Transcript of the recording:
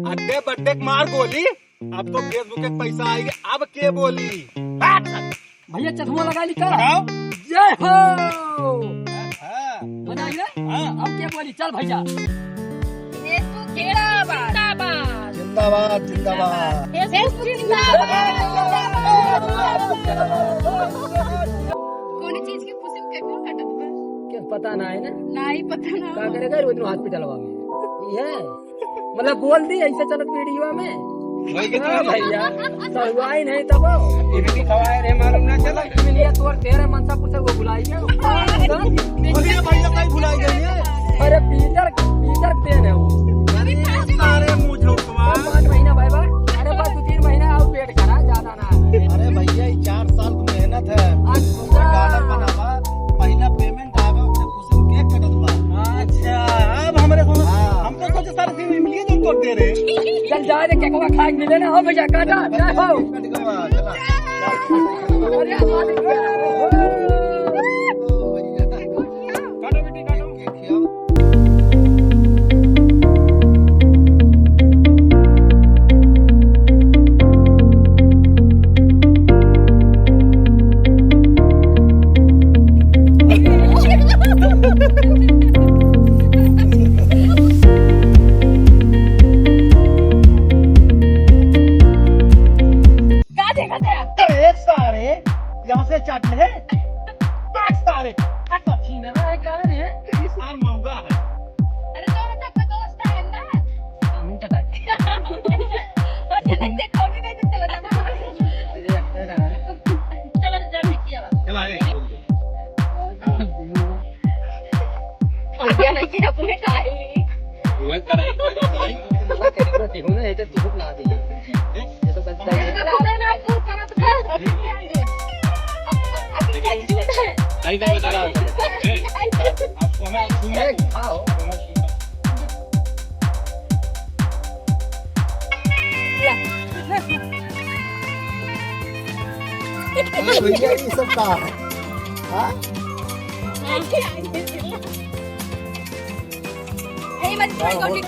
अड्डे बड्डे मार गोली। अब तो फेसबुक पे पैसा आएगी। अब के बोली भैया चश्मा लगा ली का लगाओ। जय हो बनाई रे अब क्या बोली चल भैया जिंदाबाद जिंदाबाद। कोणी चीज की खुशी में क्यों काटत बा? क्या पता ना है ना नहीं पता ना। क्या करेगा रोज हॉस्पिटलवा में ये मतलब बोल दी ऐसे चलत वीडियो में हाँ भैया सरवाई नहीं तब इनकी खवाए रे मालूम ना चला। इसलिए तोर तेरे मनसा पुत्र को बुलाई गया भैया कहीं भुलाई गई है। अरे पीटर पेन है वो अरे सारे मुंह झोंकवा। 5 महीना भाई बा अरे बस 2-3 महीना और पेट खरा ज्यादा ना अरे भैया 4 साल की मेहनत है। आज डॉलर बनावा पहला पेमेंट आवे उससे खुशी में केक कटत बा। अच्छा अब हमरे हम तो सोचे सारे फिल्म मिलिए जो कर दे रहे। चल जा रे केकवा खाए मिले ना हो भैया काटा जय हो चला अरे मालिक काटो बेटी काटो। अरे सारे यहाँ से चाट ले सारे छीने ना कारण है इंसान महंगा है। अरे दोनों तक का दोस्त है ना। मिनट तक देखो भी नहीं चला जाना। चलो जल्दी किया। चला रे आगे नहीं किया पूरे काहे। वो करे देखो ना ये तो तू ना दे ये तो बस नहीं चला आपको हमें सुनिए आओ भैया ये सब का है हाँ मत छोड़ गोटी।